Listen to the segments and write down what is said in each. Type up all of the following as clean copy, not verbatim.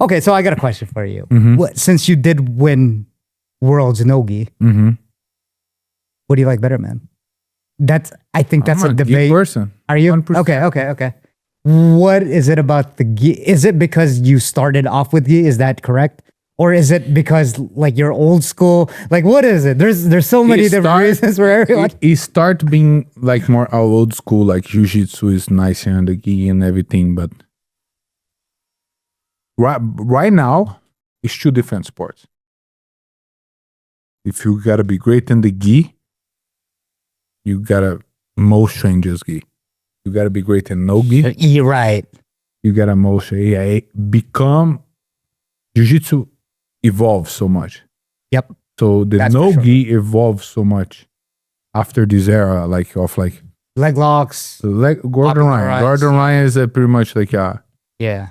Okay, so I got a question for you. Mhm. Since you did win Worlds Nogi, Mm-hmm. what do you like better, man? I think that's I'm a a gi debate. person. Are you? 100%. Okay. What is it about the gi? Is it because you started off with gi? Is that correct? Or is it because like you're old school? Like what is it? There's so many different reasons for everyone. It start being like more old school, like jiu-jitsu is nicer and the gi and everything, but right now it's two different sports. If you gotta be great in the gi, you gotta most strangers gi. You gotta be great in no gi. You're right. You gotta most become jiu-jitsu evolves so much. Yep. So the That's for no sure. gi evolves so much after this era, like of like Leg locks. Gordon Popularized. Ryan. Gordon Ryan is pretty much like Yeah.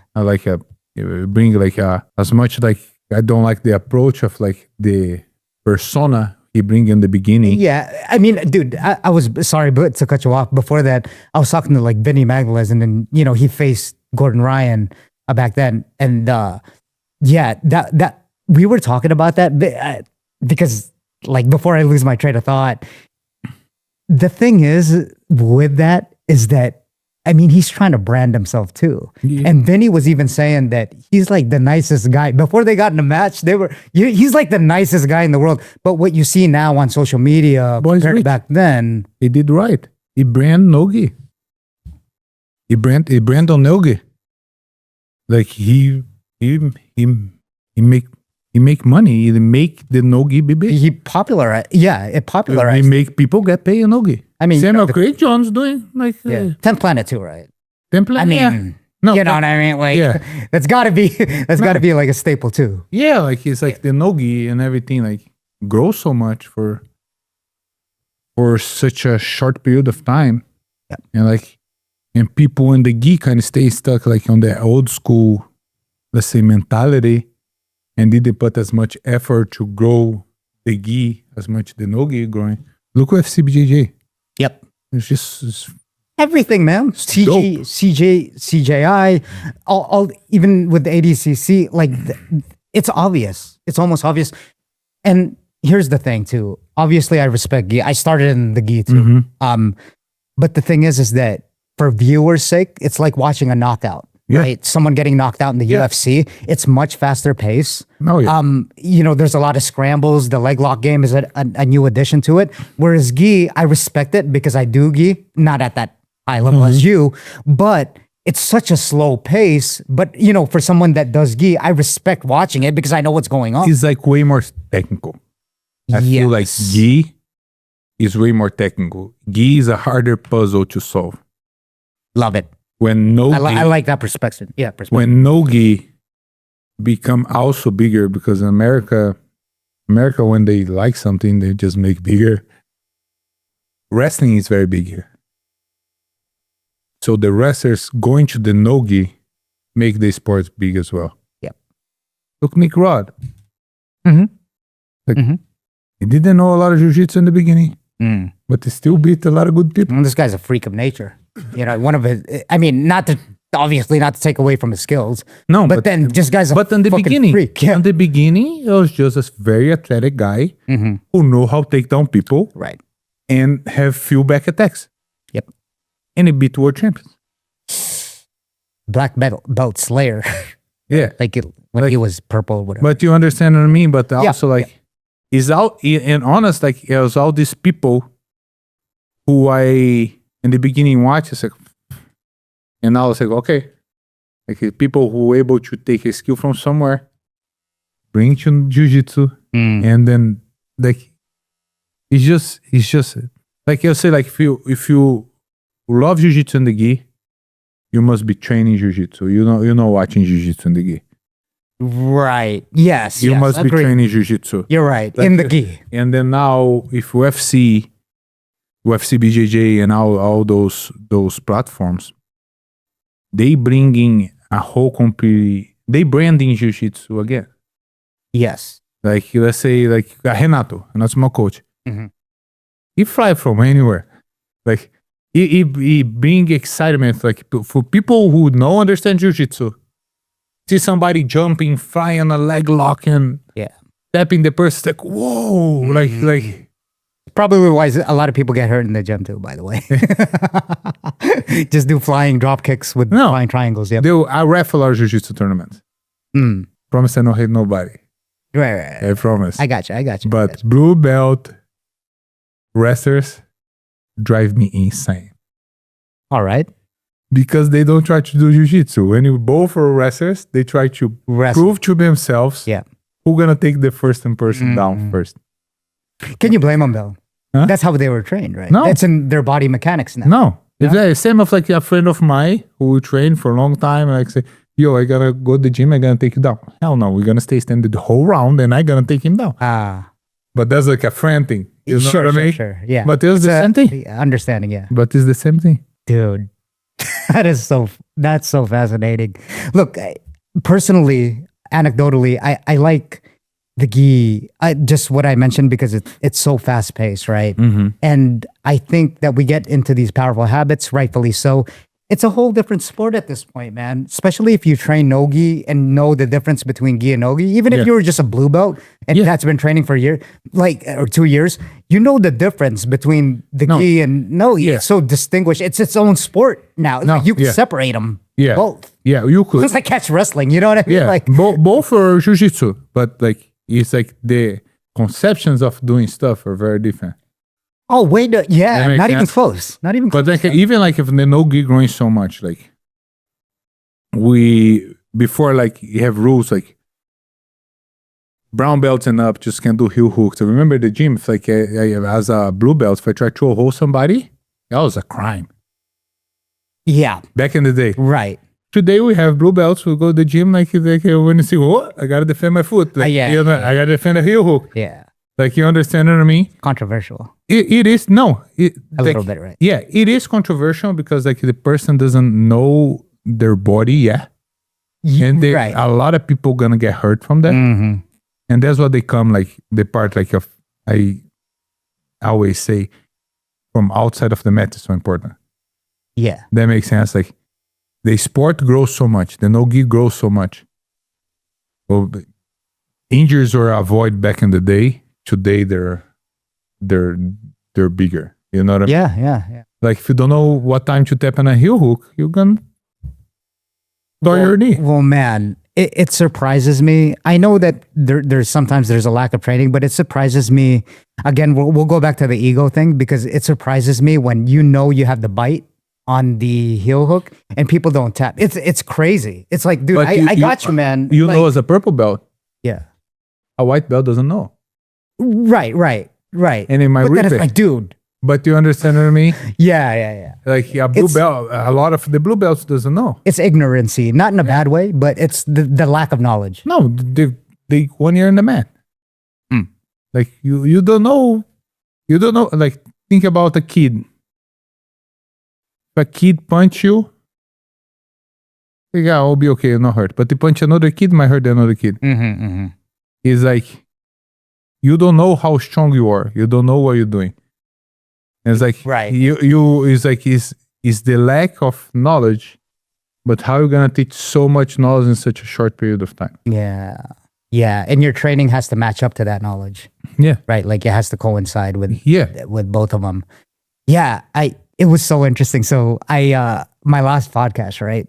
bring like as much like I don't like the approach of like the persona he bring in the beginning. Yeah. I mean, dude, I was sorry but to cut you off. Before that, I was talking to like Vinny Magdalez, and then he faced Gordon Ryan back then. And yeah, that we were talking about that because like before I lose my train of thought, the thing is with that is that I mean he's trying to brand himself too. Yeah. And Vinny was even saying that he's like the nicest guy. Before they got in a match, he's like the nicest guy in the world. But what you see now on social media compared to back then, He did right. He brand Nogi. He brand on Nogi. Like he make money. He make the Nogi be big. he popularized. Yeah, it popularized. He make people get paid in Nogi. I mean, Samuel Craig John's doing like yeah, 10th Planet too, right? template. I mean, yeah. No, you know what I mean? Like, yeah. that's got to be like a staple too. Yeah, like it's like the Nogi and everything like grows so much for such a short period of time. Yeah. And people in the gi kind of stay stuck like on the old school, let's say, mentality, and didn't put as much effort to grow the gi as much the Nogi growing. Look at FCBJJ. Yep. It's Everything, man. Dope. CJI, all even with the ADCC, like it's obvious. It's almost obvious. And here's the thing too. Obviously, I respect gi. I started in the gi too. But the thing is that for viewers' sake, it's like watching a knockout. Yeah. Right? Someone getting knocked out in the UFC. It's much faster pace. Oh, yeah. There's a lot of scrambles. The leg lock game is a new addition to it. Whereas gi, I respect it because I do gi, not at that high level as you, but it's such a slow pace. But for someone that does gi, I respect watching it because I know what's going on. It's like way more technical. I feel like gi is way more technical. Gi is a harder puzzle to solve. Love it. When no I like that perspective. Yeah, perspective. when Nogi become also bigger, because in America when they like something, they just make bigger. Wrestling is very big here. So the wrestlers going to the Nogi make the sports big as well. Yep. Look, Nick Rod. Mm-hmm. He didn't know a lot of jiu-jitsu in the beginning, but he still beat a lot of good people. Well, this guy's a freak of nature. One of his, I mean, obviously not to take away from his skills. No, but then this guy's a but in the fucking beginning, freak. Yeah. in the beginning, he was just a very athletic guy who know how to take down people, Right. and have few back attacks. Yep. And he beat world champions. Black belt Slayer. Yeah. When he was purple, whatever. But you understand what I mean? But also is out and honest, like it was all these people who I in the beginning watched, it's like, and now it's like, okay. Like people who were able to take a skill from somewhere, bring it to jiu-jitsu, and then like it's just like I'll say, like if you love jiu-jitsu in the gi, you must be training jiu-jitsu. You're not watching jiu-jitsu in the gi. Right. Yes. You must be agreed. training jiu-jitsu. You're right. Like, in the gi. And then now, if UFC BJJ and all those platforms, they bringing a whole complete, they branding jiu-jitsu again. Yes. Like let's say like Renato, and that's my coach. Mhm. He fly from anywhere. Like he bring excitement like for people who don't understand jiu-jitsu. see somebody jumping, flying a leg lock and tapping the person, like, whoa, like probably why a lot of people get hurt in the gym too, by the way. Just do flying drop kicks with flying triangles. Yep. I ref a lot of jiu-jitsu tournaments. Promise I don't hate nobody. Right. I promise. I got you. But blue belt wrestlers drive me insane. All right. Because they don't try to do jiu-jitsu. When you both are wrestlers, they try to prove to themselves who's going to take the first person down first. Can you blame them though? Huh? That's how they were trained, right? No. It's in their body mechanics now. No. It's the same of like a friend of mine who trained for a long time. Like say, yo, I gotta go to the gym, I gotta take you down. Hell no, we're gonna stay standing the whole round and I gonna take him down. But that's like a friend thing. You know what I mean? Sure. Yeah. But it's the same thing. Understanding, yeah. But it's the same thing. Dude. That's so fascinating. Look, personally, anecdotally, I like the gi, just what I mentioned, because it's so fast paced, right? And I think that we get into these powerful habits, rightfully so. It's a whole different sport at this point, man. Especially if you train no gi and know the difference between gi and no gi. Even if you were just a blue belt and that's been training for a year, or 2 years, you know the difference between the gi and no gi. It's so distinguished. It's its own sport now. You can separate them both. Yeah, you could. It's like catch wrestling. You know what I mean? Yeah, like both are jiu-jitsu, but like it's like the conceptions of doing stuff are very different. Oh, wait, not even close. Not even close. But like, even like if the no gi growing so much, like before like you have rules like brown belts and up just can do heel hooks. I remember the gym, if like as a blue belt, if I try to hold somebody, that was a crime. Yeah. Back in the day. Right. Today we have blue belts. We go to the gym like when you see, I gotta defend my foot. Like, I gotta defend a heel hook. Yeah. Like, you understand what I mean? Controversial. It is. No. A little bit, right? Yeah, it is controversial because like the person doesn't know their body yet. And a lot of people gonna get hurt from that. And that's what they come like the part like of, I always say, from outside of the mat is so important. Yeah. That makes sense. Like the sport grows so much. The no-gi grows so much. Well, injuries were avoided back in the day. Today they're bigger. You know what I mean? Yeah. Like if you don't know what time to tap on a heel hook, you're gonna tear your knee. Well, man, it surprises me. I know that there's sometimes a lack of training, but it surprises me. Again, we'll go back to the ego thing, because it surprises me when you know you have the bite on the heel hook and people don't tap. It's crazy. It's like, dude, I got you, man. You like, know, as a purple belt, a white belt doesn't know. Right. And in my but then it's replay, like, dude. But you understand what I mean? Yeah. Like a blue belt, a lot of the blue belts doesn't know. It's ignorancy, not in a bad way, but it's the lack of knowledge. No, they 1 year in the mat. Like you don't know. Like, think about a kid. If a kid punch you, I'll be okay, you're not hurt. But to punch another kid might hurt another kid. It's like, you don't know how strong you are. You don't know what you're doing. And it's like, it's like, it's the lack of knowledge, but how you gonna teach so much knowledge in such a short period of time? Yeah. And your training has to match up to that knowledge. Yeah. Right. Like it has to coincide with both of them. Yeah. It was so interesting. So my last podcast, right?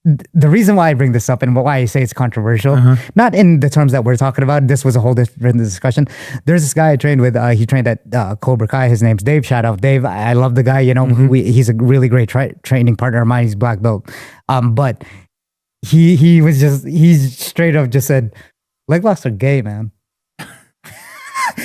The reason why I bring this up and why I say it's controversial, not in the terms that we're talking about, this was a whole different discussion. There's this guy I trained with, he trained at Cobra Kai. His name's Dave. Shout out Dave. I love the guy, you know, he's a really great training partner of mine. He's black belt. But he's straight up just said, leg locks are gay, man.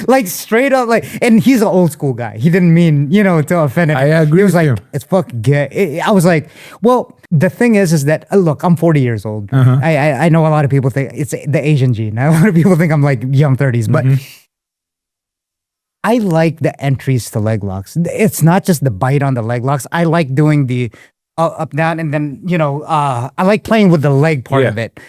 Like straight up, like, and he's an old school guy. He didn't mean, to offend him. I agree. He was with like, him. it's fucking gay. I was like, well, the thing is that look, I'm 40 years old. I know a lot of people think it's the Asian gene. A lot of people think I'm like young 30s, but I like the entries to leg locks. It's not just the bite on the leg locks. I like doing the up down, and then I like playing with the leg part of it.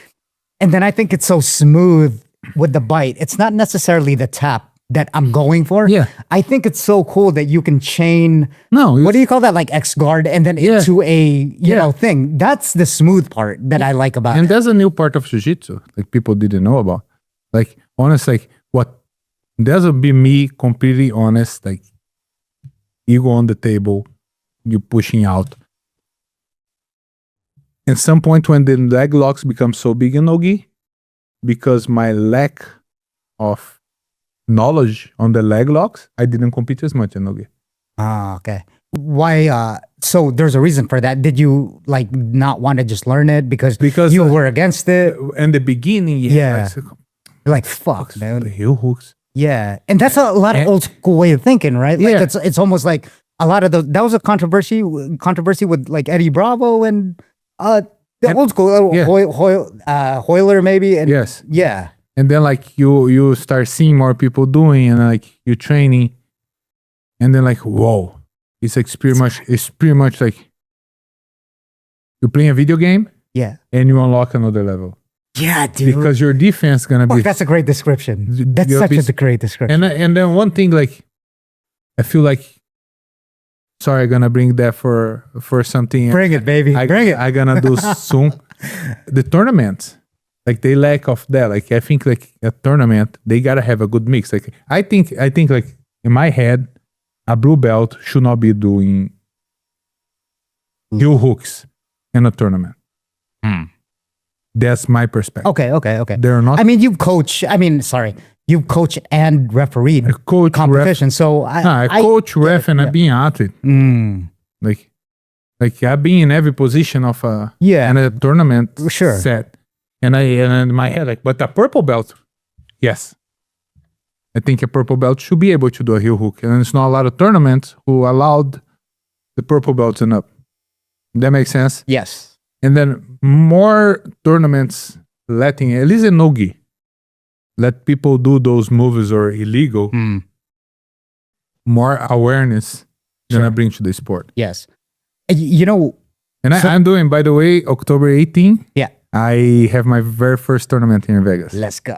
And then I think it's so smooth with the bite. It's not necessarily the tap that I'm going for. Yeah. I think it's so cool that you can chain. No, What do you call that? Like X guard and then Yeah. into a you know thing. That's the smooth part that I like about and it. that's a new part of jiu-jitsu, like people didn't know about. Like honestly, like what doesn't be me completely honest, like ego on the table, you pushing out. At some point when the leg locks become so big in Nogi, because my lack of knowledge on the leg locks, I didn't compete as much in Nogi. Ah, okay. Why? So there's a reason for that. Did you like not want to just learn it because you were against it? In the beginning, Yeah. like, Like fuck, the man. heel hooks. Yeah, and that's a lot of And- old school way of thinking, right? Like Yeah. it's almost like a lot of that was a controversy with like Eddie Bravo and the old school yeah. Hoyler maybe and Yes. yeah. And then like you start seeing more people doing and like you training, and then like whoa, it's like pretty much like you're playing a video game Yeah. and you unlock another level Yeah, dude. because your defense gonna Fuck, be. that's a great description. That's you'll such be- a great description. And then one thing like I feel like sorry, I'm gonna bring that for something. Bring it, baby. Bring it. I gonna do soon. The tournaments, like they lack of that. Like I think like a tournament, they gotta have a good mix. Like I think like in my head, a blue belt should not be doing heel hooks in a tournament. That's my perspective. Okay. They're not. I mean, you've coached and refereed coach competition. So I coach ref and I be an athlete. Like I've been in every position of a Yeah. in a tournament Sure. set. And in my head, like, but a purple belt, yes. I think a purple belt should be able to do a heel hook. And it's not a lot of tournaments who allowed the purple belts and up. That makes sense? Yes. And then more tournaments letting, at least in Nogi, let people do those moves or illegal, more awareness gonna bring to the sport. Yes. You know, And I'm doing, by the way, October 18, yeah. I have my very first tournament here in Vegas. Let's go.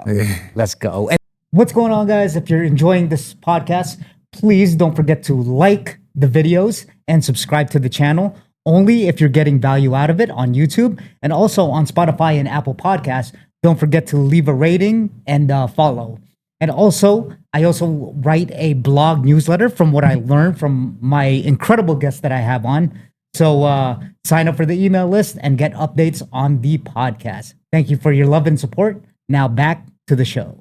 Let's go. And what's going on, guys? If you're enjoying this podcast, please don't forget to like the videos and subscribe to the channel. Only if you're getting value out of it on YouTube and also on Spotify and Apple Podcasts. Don't forget to leave a rating and follow. And also, I also write a blog newsletter from what I learned from my incredible guests that I have on. So sign up for the email list and get updates on the podcast. Thank you for your love and support. Now back to the show.